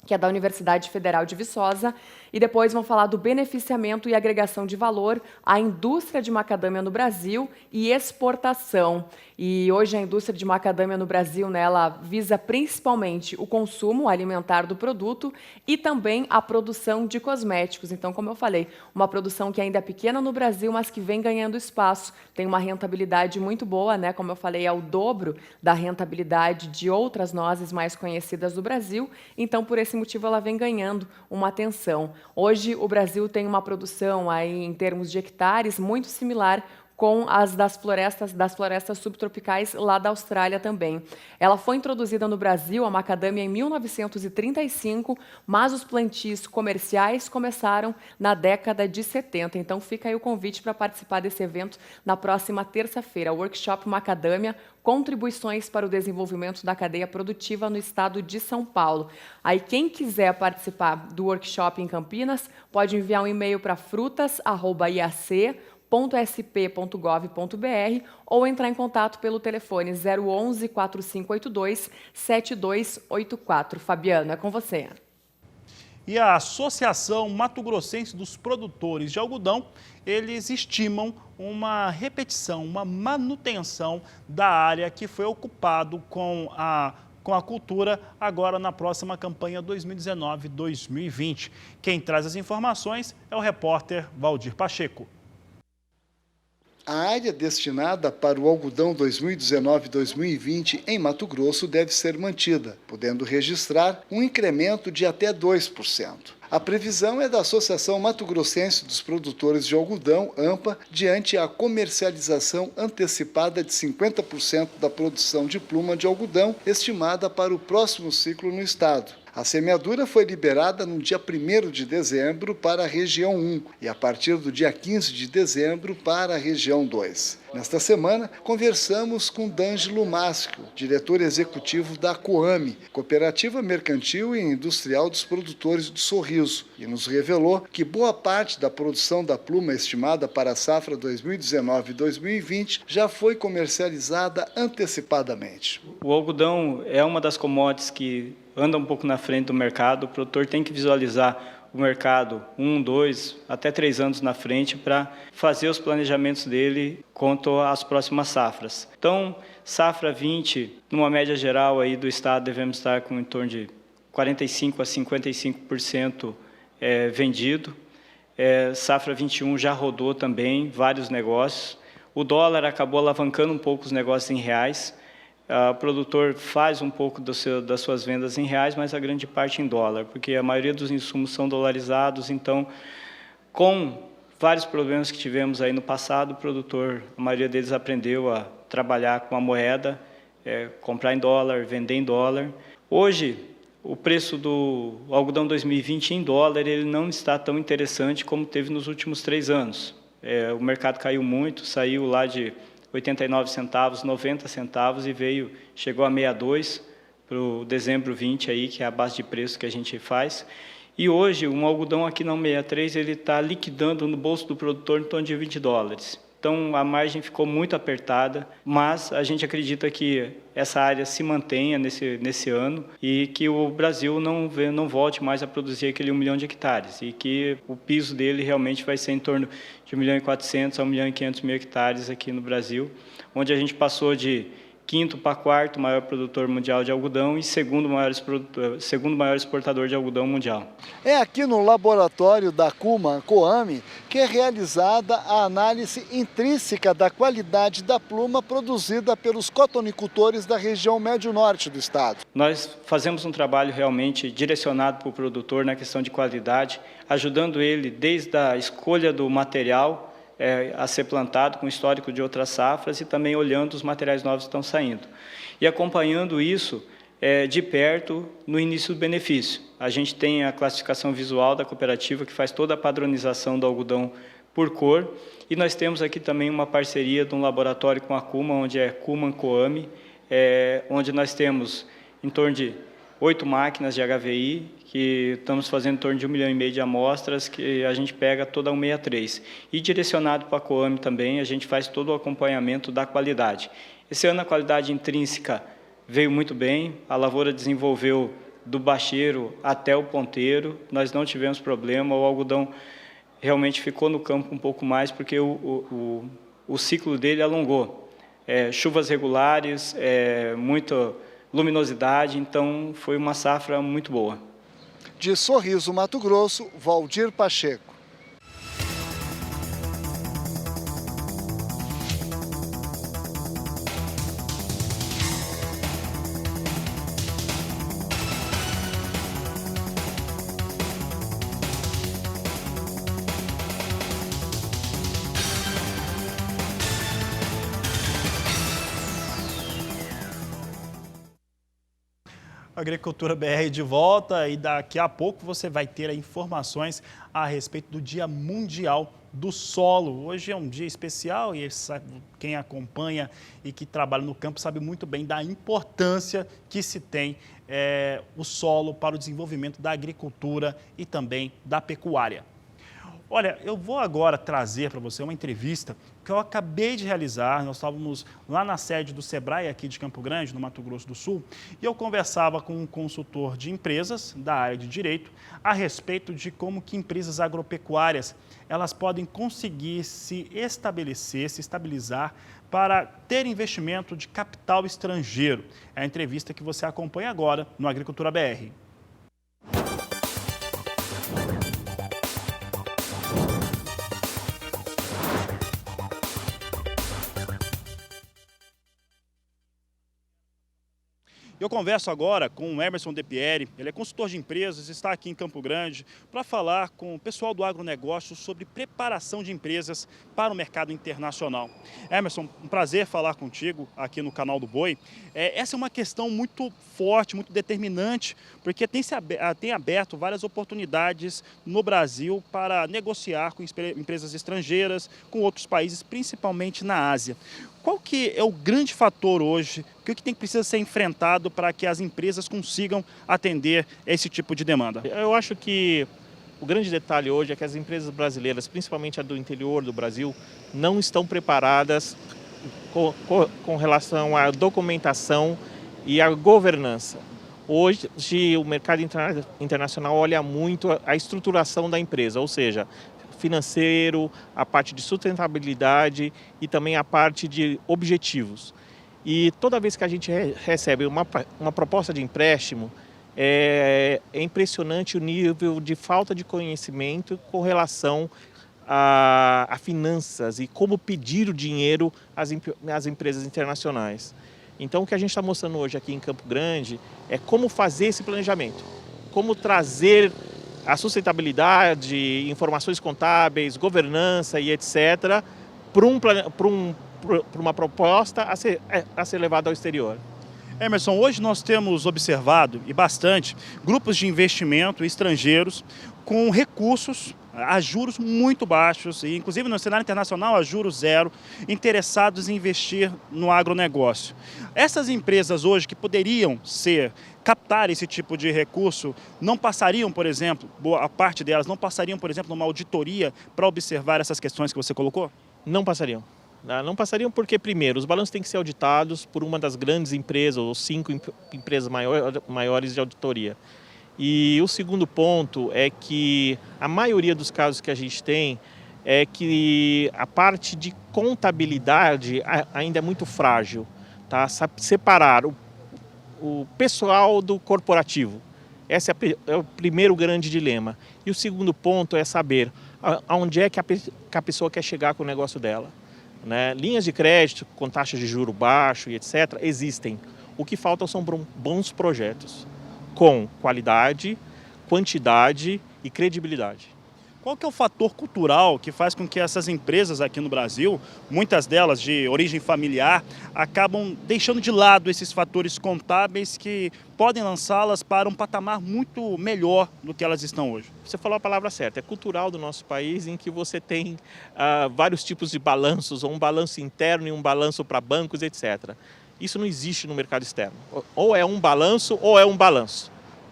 que é da Universidade Federal de Viçosa, e depois vão falar do beneficiamento e agregação de valor à indústria de macadâmia no Brasil e exportação. E hoje a indústria de macadâmia no Brasil, né, ela visa principalmente o consumo alimentar do produto e também a produção de cosméticos. Então, como eu falei, uma produção que ainda é pequena no Brasil, mas que vem ganhando espaço, tem uma rentabilidade muito boa, né? Como eu falei, é o dobro da rentabilidade de outras nozes mais conhecidas do Brasil. Então, por esse motivo, ela vem ganhando uma atenção. Hoje, o Brasil tem uma produção aí, em termos de hectares, muito similar com as das florestas subtropicais lá da Austrália também. Ela foi introduzida no Brasil, a macadâmia, em 1935, mas os plantios comerciais começaram na década de 70. Então fica aí o convite para participar desse evento na próxima terça-feira, Workshop Macadâmia, contribuições para o desenvolvimento da cadeia produtiva no estado de São Paulo. Aí quem quiser participar do workshop em Campinas, pode enviar um e-mail para frutas@iac.sp.gov.br ou entrar em contato pelo telefone 011 4582 7284. Fabiano, é com você. E a Associação Mato Grossense dos Produtores de Algodão, eles estimam uma repetição, uma manutenção da área que foi ocupado com a cultura agora na próxima campanha 2019-2020. Quem traz as informações é o repórter Valdir Pacheco. A área destinada para o algodão 2019-2020 em Mato Grosso deve ser mantida, podendo registrar um incremento de até 2%. A previsão é da Associação Mato Grossense dos Produtores de Algodão, AMPA, diante a comercialização antecipada de 50% da produção de pluma de algodão estimada para o próximo ciclo no estado. A semeadura foi liberada no dia 1º de dezembro para a região 1 e a partir do dia 15 de dezembro para a região 2. Nesta semana, conversamos com D'Angelo Masco, diretor executivo da COAME, Cooperativa Mercantil e Industrial dos Produtores de Sorriso, e nos revelou que boa parte da produção da pluma estimada para a safra 2019-2020 já foi comercializada antecipadamente. O algodão é uma das commodities que anda um pouco na frente do mercado. O produtor tem que visualizar o mercado 1, 2, até 3 anos na frente para fazer os planejamentos dele quanto às próximas safras. Então, safra 20, numa média geral aí do estado, devemos estar com em torno de 45% a 55% vendido. Safra 21 já rodou também vários negócios. O dólar acabou alavancando um pouco os negócios em reais. O produtor faz um pouco das suas vendas em reais, mas a grande parte em dólar, porque a maioria dos insumos são dolarizados. Então, com vários problemas que tivemos aí no passado, o produtor, a maioria deles aprendeu a trabalhar com a moeda, comprar em dólar, vender em dólar. Hoje, o preço do algodão 2020 em dólar ele não está tão interessante como teve nos últimos 3 anos. O mercado caiu muito, saiu lá de 89 centavos, 90 centavos e chegou a 62 para o dezembro 20 aí, que é a base de preço que a gente faz. E hoje um algodão aqui na 63 ele está liquidando no bolso do produtor em torno de $20. Então a margem ficou muito apertada, mas a gente acredita que essa área se mantenha nesse ano e que o Brasil não volte mais a produzir aquele 1 milhão de hectares e que o piso dele realmente vai ser em torno de 1.400.000 a 1.500.000 hectares aqui no Brasil, onde a gente passou de 5º para 4º maior produtor mundial de algodão e segundo maior exportador de algodão mundial. É aqui no laboratório da COAME que é realizada a análise intrínseca da qualidade da pluma produzida pelos cotonicultores da região médio-norte do estado. Nós fazemos um trabalho realmente direcionado para o produtor na questão de qualidade, ajudando ele desde a escolha do material a ser plantado com histórico de outras safras e também olhando os materiais novos que estão saindo. E acompanhando isso de perto no início do benefício. A gente tem a classificação visual da cooperativa que faz toda a padronização do algodão por cor e nós temos aqui também uma parceria de um laboratório com a Cuma, onde é Cuman-Coame, onde nós temos em torno de 8 máquinas de HVI, que estamos fazendo em torno de 1,5 milhão de amostras, que a gente pega toda a 163. E direcionado para a COAME também, a gente faz todo o acompanhamento da qualidade. Esse ano a qualidade intrínseca veio muito bem, a lavoura desenvolveu do bacheiro até o ponteiro, nós não tivemos problema, o algodão realmente ficou no campo um pouco mais, porque o ciclo dele alongou. Chuvas regulares, muita luminosidade, então foi uma safra muito boa. De Sorriso, Mato Grosso, Valdir Pacheco. Agricultura BR de volta e daqui a pouco você vai ter informações a respeito do Dia Mundial do Solo. Hoje é um dia especial e quem acompanha e que trabalha no campo sabe muito bem da importância que se tem o solo para o desenvolvimento da agricultura e também da pecuária. Olha, eu vou agora trazer para você uma entrevista que eu acabei de realizar. Nós estávamos lá na sede do Sebrae, aqui de Campo Grande, no Mato Grosso do Sul, e eu conversava com um consultor de empresas da área de direito a respeito de como que empresas agropecuárias elas podem conseguir se estabelecer, se estabilizar para ter investimento de capital estrangeiro. É a entrevista que você acompanha agora no Agricultura BR. Eu converso agora com o Emerson De Pieri, ele é consultor de empresas, está aqui em Campo Grande para falar com o pessoal do agronegócio sobre preparação de empresas para o mercado internacional. Emerson, um prazer falar contigo aqui no canal do Boi. Essa é uma questão muito forte, muito determinante, porque tem aberto várias oportunidades no Brasil para negociar com empresas estrangeiras, com outros países, principalmente na Ásia. Qual que é o grande fator hoje, o que precisa ser enfrentado para que as empresas consigam atender esse tipo de demanda? Eu acho que o grande detalhe hoje é que as empresas brasileiras, principalmente a do interior do Brasil, não estão preparadas com relação à documentação e à governança. Hoje o mercado internacional olha muito a estruturação da empresa, ou seja, financeiro, a parte de sustentabilidade e também a parte de objetivos. E toda vez que a gente recebe uma proposta de empréstimo, é impressionante o nível de falta de conhecimento com relação a finanças e como pedir o dinheiro às empresas internacionais. Então o que a gente está mostrando hoje aqui em Campo Grande é como fazer esse planejamento, como trazer a sustentabilidade, informações contábeis, governança e etc., para uma proposta a ser levada ao exterior. Emerson, hoje nós temos observado, e bastante, grupos de investimento estrangeiros com recursos a juros muito baixos, e inclusive no cenário internacional a juros zero, interessados em investir no agronegócio. Essas empresas hoje que poderiam captar esse tipo de recurso, não passariam, por exemplo, boa parte delas, não passariam, por exemplo, numa auditoria para observar essas questões que você colocou? Não passariam. Não passariam porque, primeiro, os balanços têm que ser auditados por uma das grandes empresas, ou 5 empresas maiores de auditoria. E o segundo ponto é que a maioria dos casos que a gente tem é que a parte de contabilidade ainda é muito frágil, tá? Separar o pessoal do corporativo. Esse é o primeiro grande dilema. E o segundo ponto é saber aonde é que a pessoa quer chegar com o negócio dela, né? Linhas de crédito com taxas de juro baixo e etc. existem. O que falta são bons projetos com qualidade, quantidade e credibilidade. Qual que é o fator cultural que faz com que essas empresas aqui no Brasil, muitas delas de origem familiar, acabam deixando de lado esses fatores contábeis que podem lançá-las para um patamar muito melhor do que elas estão hoje? Você falou a palavra certa, é cultural do nosso país em que você tem vários tipos de balanços, um balanço interno e um balanço para bancos, etc. Isso não existe no mercado externo. Ou é um balanço ou é um balanço,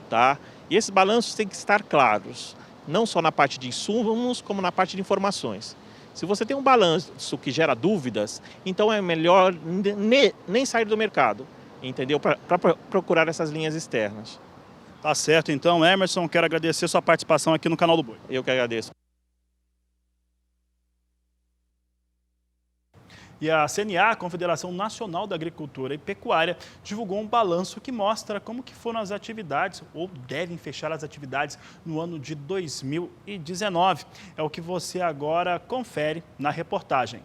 tá? E esses balanços têm que estar claros, não só na parte de insumos, como na parte de informações. Se você tem um balanço que gera dúvidas, então é melhor nem sair do mercado, entendeu? Para procurar essas linhas externas. Tá certo, então, Emerson, quero agradecer sua participação aqui no canal do Boi. Eu que agradeço. E a CNA, a Confederação Nacional da Agricultura e Pecuária, divulgou um balanço que mostra como que foram as atividades, ou devem fechar as atividades, no ano de 2019. É o que você agora confere na reportagem.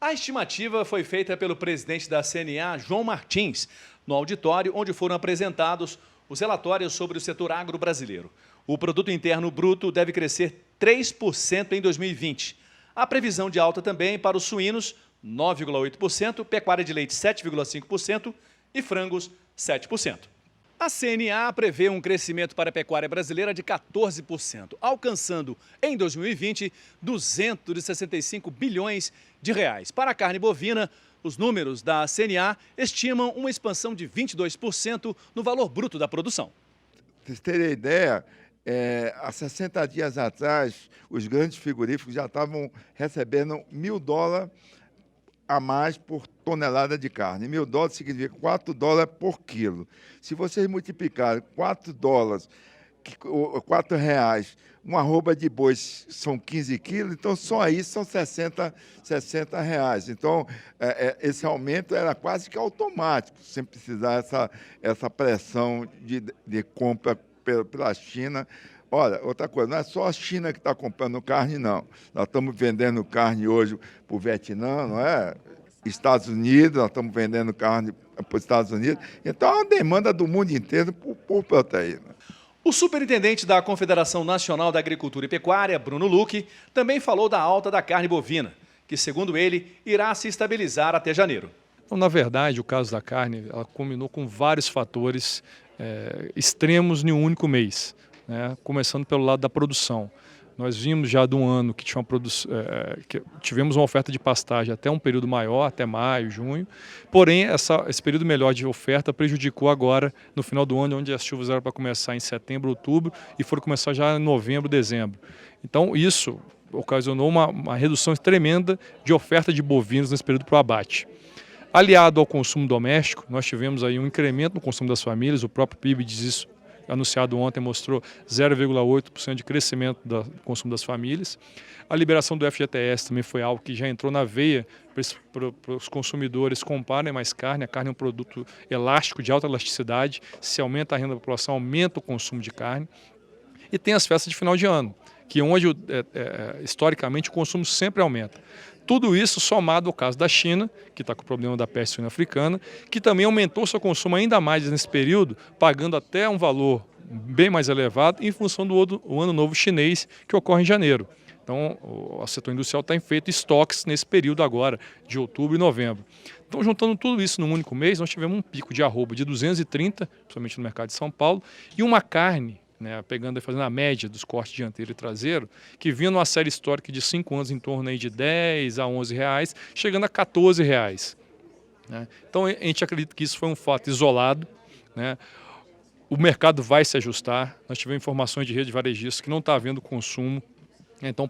A estimativa foi feita pelo presidente da CNA, João Martins, no auditório onde foram apresentados os relatórios sobre o setor agro brasileiro. O produto interno bruto deve crescer 3% em 2020. A previsão de alta também para os suínos, 9,8%, pecuária de leite, 7,5% e frangos, 7%. A CNA prevê um crescimento para a pecuária brasileira de 14%, alcançando em 2020 265 bilhões de reais. Para a carne bovina, os números da CNA estimam uma expansão de 22% no valor bruto da produção. Para vocês terem ideia, há 60 dias atrás, os grandes frigoríficos já estavam recebendo $1.000 a mais por tonelada de carne. $1.000 significa $4 por quilo. Se vocês multiplicarem $4, R$4, uma arroba de boi são 15 quilos, então só aí são 60 reais. Então, esse aumento era quase que automático, sem precisar essa pressão de compra pela China. Olha, outra coisa, não é só a China que está comprando carne, não. Nós estamos vendendo carne hoje para o Vietnã, não é? Estados Unidos, nós estamos vendendo carne para os Estados Unidos. Então, é uma demanda do mundo inteiro por proteína. O superintendente da Confederação Nacional da Agricultura e Pecuária, Bruno Luque, também falou da alta da carne bovina, que, segundo ele, irá se estabilizar até janeiro. Então, na verdade, o caso da carne, ela combinou com vários fatores extremos em um único mês, né? Começando pelo lado da produção. Nós vimos já de um ano que tivemos uma oferta de pastagem até um período maior, até maio, junho, porém esse período melhor de oferta prejudicou agora no final do ano, onde as chuvas eram para começar em setembro, outubro e foram começar já em novembro, dezembro. Então isso ocasionou uma redução tremenda de oferta de bovinos nesse período para o abate. Aliado ao consumo doméstico, nós tivemos aí um incremento no consumo das famílias, o próprio PIB diz isso, anunciado ontem, mostrou 0,8% de crescimento do consumo das famílias. A liberação do FGTS também foi algo que já entrou na veia para os consumidores comprarem mais carne. A carne é um produto elástico, de alta elasticidade. Se aumenta a renda da população, aumenta o consumo de carne. E tem as festas de final de ano, que onde, historicamente, o consumo sempre aumenta. Tudo isso somado ao caso da China, que está com o problema da peste suína africana, que também aumentou seu consumo ainda mais nesse período, pagando até um valor bem mais elevado em função do Ano Novo Chinês, que ocorre em janeiro. Então, o setor industrial está em feito estoques nesse período agora, de outubro e novembro. Então, juntando tudo isso num único mês, nós tivemos um pico de arroba de 230, principalmente no mercado de São Paulo, e uma carne, né, pegando e fazendo a média dos cortes dianteiro e traseiro, que vinha numa série histórica de 5 anos em torno aí de 10 a 11 reais, chegando a 14 reais. Né? Então a gente acredita que isso foi um fato isolado, né? O mercado vai se ajustar, nós tivemos informações de rede de varejistas que não está havendo consumo. Então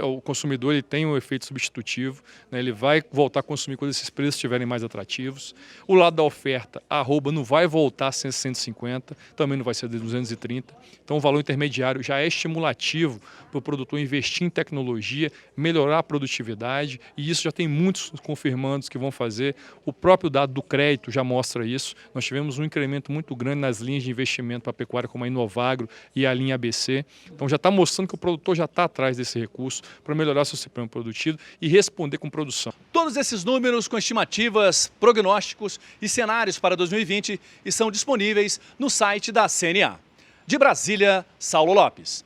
o consumidor ele tem um efeito substitutivo, né? Ele vai voltar a consumir quando esses preços estiverem mais atrativos. O lado da oferta, a arroba não vai voltar a 150, também não vai ser de 230. Então o valor intermediário já é estimulativo para o produtor investir em tecnologia, melhorar a produtividade, e isso já tem muitos confirmandos que vão fazer. O próprio dado do crédito já mostra isso. Nós tivemos um incremento muito grande nas linhas de investimento para a pecuária, como a Inovagro e a linha ABC. Então já está mostrando que o produtor já está atrás desse recurso para melhorar seu sistema produtivo e responder com produção. Todos esses números com estimativas, prognósticos e cenários para 2020 estão disponíveis no site da CNA. De Brasília, Saulo Lopes.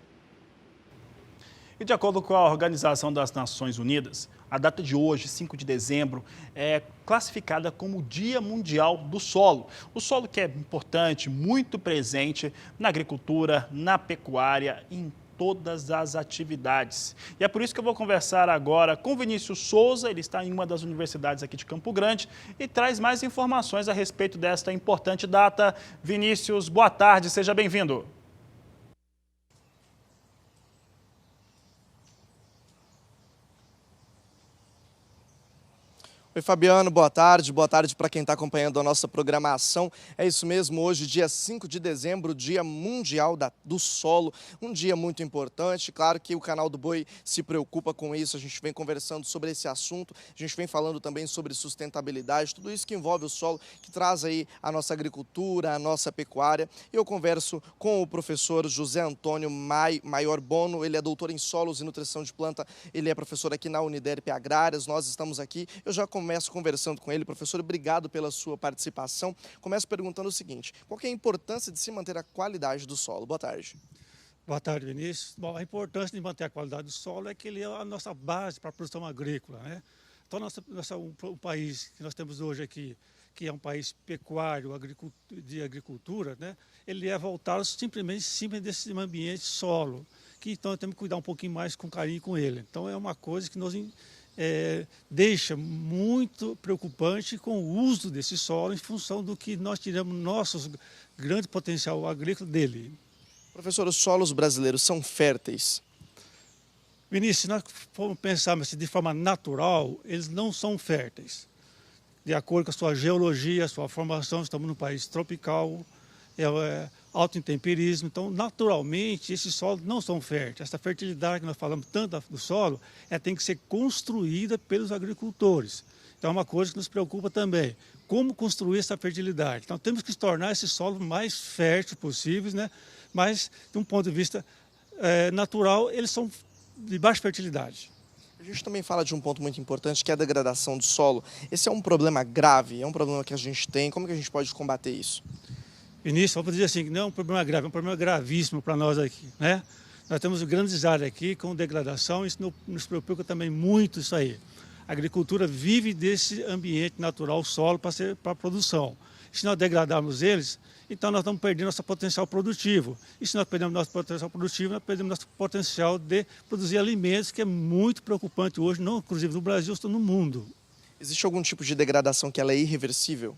E de acordo com a Organização das Nações Unidas, a data de hoje, 5 de dezembro, é classificada como Dia Mundial do Solo. O solo que é importante, muito presente na agricultura, na pecuária, em todas as atividades. E é por isso que eu vou conversar agora com Vinícius Souza, ele está em uma das universidades aqui de Campo Grande e traz mais informações a respeito desta importante data. Vinícius, boa tarde, seja bem-vindo. Oi, Fabiano, boa tarde para quem está acompanhando a nossa programação. É isso mesmo, hoje, dia 5 de dezembro, Dia Mundial do Solo, um dia muito importante. Claro que o Canal do Boi se preocupa com isso, a gente vem conversando sobre esse assunto, a gente vem falando também sobre sustentabilidade, tudo isso que envolve o solo, que traz aí a nossa agricultura, a nossa pecuária. Eu converso com o professor José Antônio Maior Bono, ele é doutor em solos e nutrição de planta, ele é professor aqui na Uniderp Agrárias, nós estamos aqui, eu já começo conversando com ele. Professor, obrigado pela sua participação. Começo perguntando o seguinte, qual que é a importância de se manter a qualidade do solo? Boa tarde. Boa tarde, Vinícius. Bom, a importância de manter a qualidade do solo é que ele é a nossa base para a produção agrícola, né? Então, o país que nós temos hoje aqui, que é um país pecuário, de agricultura, né, ele é voltado simplesmente em cima desse ambiente solo, que então temos que cuidar um pouquinho mais com carinho com ele. Então é uma coisa que nos deixa muito preocupante com o uso desse solo em função do que nós tiramos nosso grande potencial agrícola dele. Professor, os solos brasileiros são férteis? Vinícius, se nós formos pensar de forma natural, eles não são férteis. De acordo com a sua geologia, a sua formação, estamos num país tropical, alto intemperismo, então naturalmente esses solos não são férteis. Essa fertilidade que nós falamos tanto do solo, tem que ser construída pelos agricultores. Então é uma coisa que nos preocupa também. Como construir essa fertilidade? Então temos que tornar esses solos mais férteis possíveis, né? Mas de um ponto de vista natural, eles são de baixa fertilidade. A gente também fala de um ponto muito importante, que é a degradação do solo. Esse é um problema grave, é um problema que a gente tem. Como que a gente pode combater isso? Vinícius, vamos dizer assim, que não é um problema grave, é um problema gravíssimo para nós aqui, né? Nós temos grandes áreas aqui com degradação, isso nos preocupa também muito isso aí. A agricultura vive desse ambiente natural, solo, para a produção. Se nós degradarmos eles, então nós estamos perdendo nosso potencial produtivo. E se nós perdemos nosso potencial produtivo, nós perdemos nosso potencial de produzir alimentos, que é muito preocupante hoje, não inclusive no Brasil, mas no mundo. Existe algum tipo de degradação que ela é irreversível?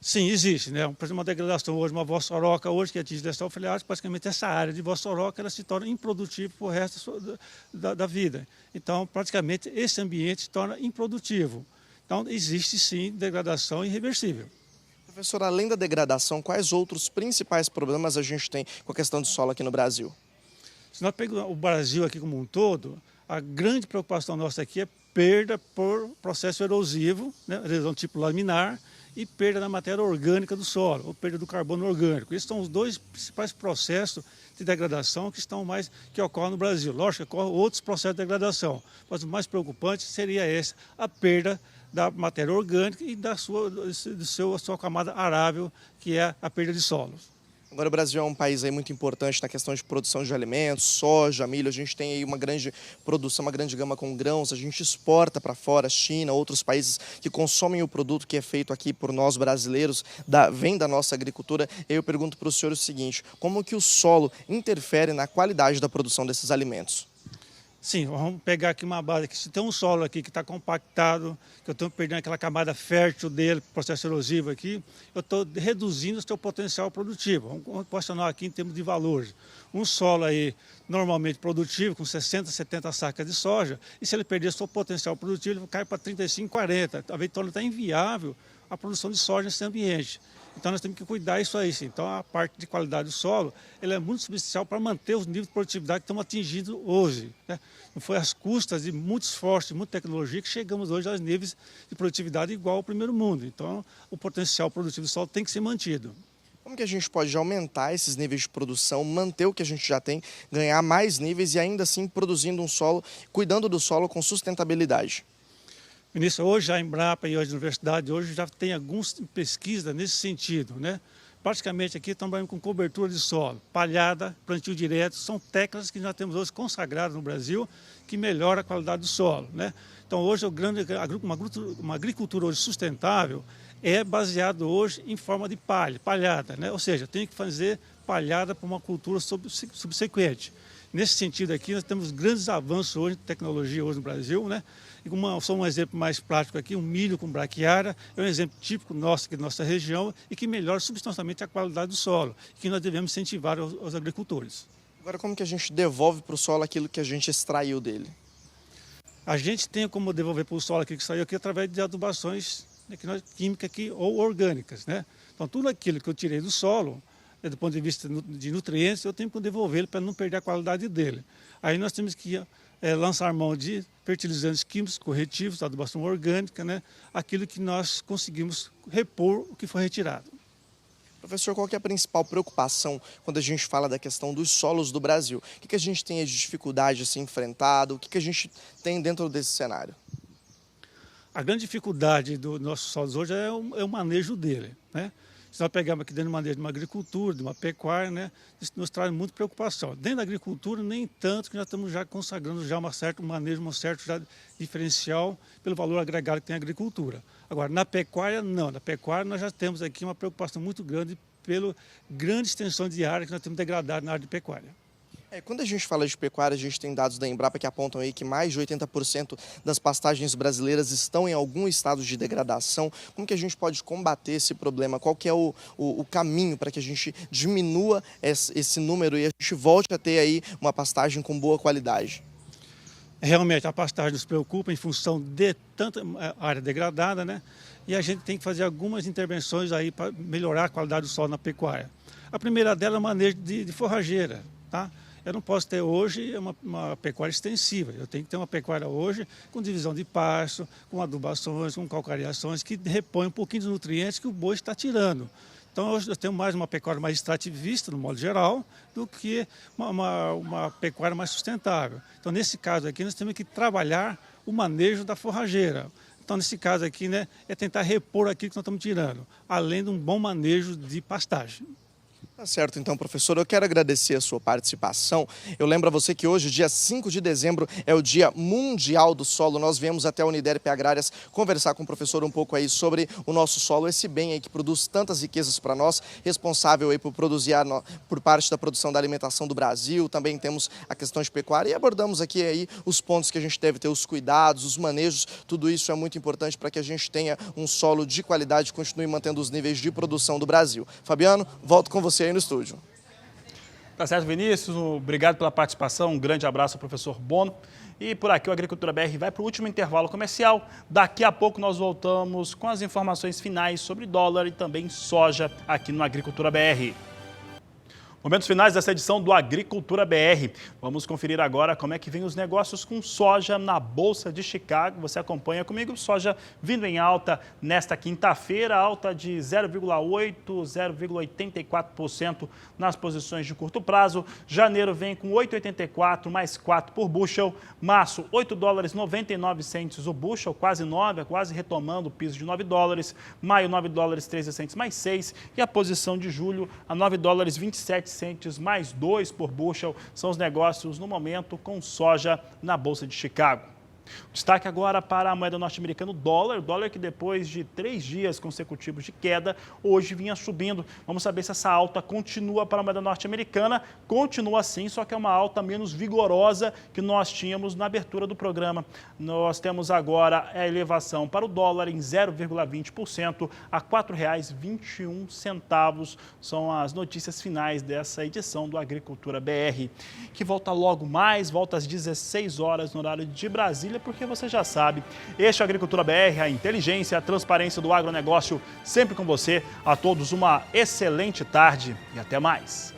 Sim, existe, né? Por exemplo, uma degradação hoje, uma vossoroca hoje que atinge destal foliar, praticamente essa área de vossoroca ela se torna improdutiva para o resto da vida. Então, praticamente, esse ambiente se torna improdutivo. Então, existe sim degradação irreversível. Professor, além da degradação, quais outros principais problemas a gente tem com a questão do solo aqui no Brasil? Se nós pegamos o Brasil aqui como um todo, a grande preocupação nossa aqui é perda por processo erosivo, né? Erosão tipo laminar, e perda da matéria orgânica do solo, ou perda do carbono orgânico. Esses são os dois principais processos de degradação que ocorrem no Brasil. Lógico que ocorrem outros processos de degradação, mas o mais preocupante seria a perda da matéria orgânica e da sua camada arável, que é a perda de solos. Agora o Brasil é um país aí muito importante na questão de produção de alimentos, soja, milho. A gente tem aí uma grande produção, uma grande gama com grãos. A gente exporta para fora, China, outros países que consomem o produto que é feito aqui por nós brasileiros, vem da nossa agricultura. Eu pergunto para o senhor o seguinte, como que o solo interfere na qualidade da produção desses alimentos? Sim, vamos pegar aqui uma base, que se tem um solo aqui que está compactado, que eu estou perdendo aquela camada fértil dele, processo erosivo aqui, eu estou reduzindo o seu potencial produtivo. Vamos posicionar aqui em termos de valores. Um solo aí normalmente produtivo, com 60, 70 sacas de soja, e se ele perder seu potencial produtivo, ele cai para 35, 40. Talvez torne até inviável a produção de soja nesse ambiente. Então nós temos que cuidar disso aí, sim. Então a parte de qualidade do solo, ela é muito substancial para manter os níveis de produtividade que estamos atingindo hoje, né? Não foi às custas de muito esforço, de muita tecnologia que chegamos hoje aos níveis de produtividade igual ao primeiro mundo. Então o potencial produtivo do solo tem que ser mantido. Como que a gente pode aumentar esses níveis de produção, manter o que a gente já tem, ganhar mais níveis e ainda assim produzindo um solo, cuidando do solo com sustentabilidade? Ministro, hoje a Embrapa e as universidades hoje já tem algumas pesquisas nesse sentido, né? Praticamente aqui estamos trabalhando com cobertura de solo, palhada, plantio direto, são técnicas que nós temos hoje consagradas no Brasil que melhoram a qualidade do solo, né? Então hoje uma agricultura hoje sustentável é baseada hoje em forma de palhada, né? Ou seja, tem que fazer palhada para uma cultura subsequente. Nesse sentido aqui, nós temos grandes avanços hoje de tecnologia hoje no Brasil, né? E só um exemplo mais prático aqui, um milho com braquiária, é um exemplo típico nosso aqui da nossa região e que melhora substancialmente a qualidade do solo, que nós devemos incentivar aos agricultores. Agora, como que a gente devolve para o solo aquilo que a gente extraiu dele? A gente tem como devolver para o solo aquilo que saiu aqui através de adubações químicas aqui, ou orgânicas, né? Então, tudo aquilo que eu tirei do solo, do ponto de vista de nutrientes, eu tenho que devolver para não perder a qualidade dele. Aí nós temos que lançar mão de fertilizantes químicos, corretivos, adubação orgânica, né? Aquilo que nós conseguimos repor o que foi retirado. Professor, qual que é a principal preocupação quando a gente fala da questão dos solos do Brasil? O que a gente tem de dificuldade a ser enfrentado? O que a gente tem dentro desse cenário? A grande dificuldade dos nossos solos hoje é o manejo dele, né? Se nós pegarmos aqui dentro do manejo de uma agricultura, de uma pecuária, né, isso nos traz muita preocupação. Dentro da agricultura, nem tanto, que nós estamos já consagrando já um manejo, um certo já diferencial pelo valor agregado que tem a agricultura. Agora, na pecuária, não. Na pecuária, nós já temos aqui uma preocupação muito grande pela grande extensão de área que nós temos degradado na área de pecuária. Quando a gente fala de pecuária, a gente tem dados da Embrapa que apontam aí que mais de 80% das pastagens brasileiras estão em algum estado de degradação. Como que a gente pode combater esse problema? Qual que é o caminho para que a gente diminua esse número e a gente volte a ter aí uma pastagem com boa qualidade? Realmente, a pastagem nos preocupa em função de tanta área degradada, né? E a gente tem que fazer algumas intervenções aí para melhorar a qualidade do solo na pecuária. A primeira dela é o manejo de forrageira, tá? Eu não posso ter hoje uma pecuária extensiva. Eu tenho que ter uma pecuária hoje com divisão de pasto, com adubações, com calcariações, que repõem um pouquinho dos nutrientes que o boi está tirando. Então, hoje eu tenho mais uma pecuária mais extrativista, no modo geral, do que uma pecuária mais sustentável. Então, nesse caso aqui, nós temos que trabalhar o manejo da forrageira. Então, nesse caso aqui, né, é tentar repor aquilo que nós estamos tirando, além de um bom manejo de pastagem. Tá certo, então, professor, eu quero agradecer a sua participação. Eu lembro a você que hoje, dia 5 de dezembro, é o Dia Mundial do Solo. Nós viemos até a Uniderp Agrárias conversar com o professor um pouco aí sobre o nosso solo, esse bem aí que produz tantas riquezas para nós, responsável aí por produzir, por parte da produção da alimentação do Brasil. Também temos a questão de pecuária e abordamos aqui aí os pontos que a gente deve ter, os cuidados, os manejos. Tudo isso é muito importante para que a gente tenha um solo de qualidade e continue mantendo os níveis de produção do Brasil. Fabiano, volto com você aí no estúdio. Tá certo, Vinícius. Obrigado pela participação. Um grande abraço ao professor Bono. E por aqui o Agricultura BR vai para o último intervalo comercial. Daqui a pouco nós voltamos com as informações finais sobre dólar e também soja aqui no Agricultura BR. Momentos finais dessa edição do Agricultura BR. Vamos conferir agora como é que vem os negócios com soja na Bolsa de Chicago. Você acompanha comigo, soja vindo em alta nesta quinta-feira, alta de 0,8%, 0,84% nas posições de curto prazo. Janeiro vem com 8,84, mais 4 por bushel. Março, $8,99 o bushel, quase 9, quase retomando o piso de $9. Maio, $9,13 mais 6. E a posição de julho, a $9,27 mais 2 por bushel, são os negócios no momento com soja na Bolsa de Chicago. Destaque agora para a moeda norte-americana, o dólar que depois de 3 dias consecutivos de queda, hoje vinha subindo. Vamos saber se essa alta continua para a moeda norte-americana. Continua assim, só que é uma alta menos vigorosa que nós tínhamos na abertura do programa. Nós temos agora a elevação para o dólar em 0,20% a R$ 4,21. São as notícias finais dessa edição do Agricultura BR, que volta logo mais, volta às 16 horas no horário de Brasília, porque você já sabe, este é o Agricultura BR, a inteligência, a transparência do agronegócio, sempre com você. A todos uma excelente tarde e até mais.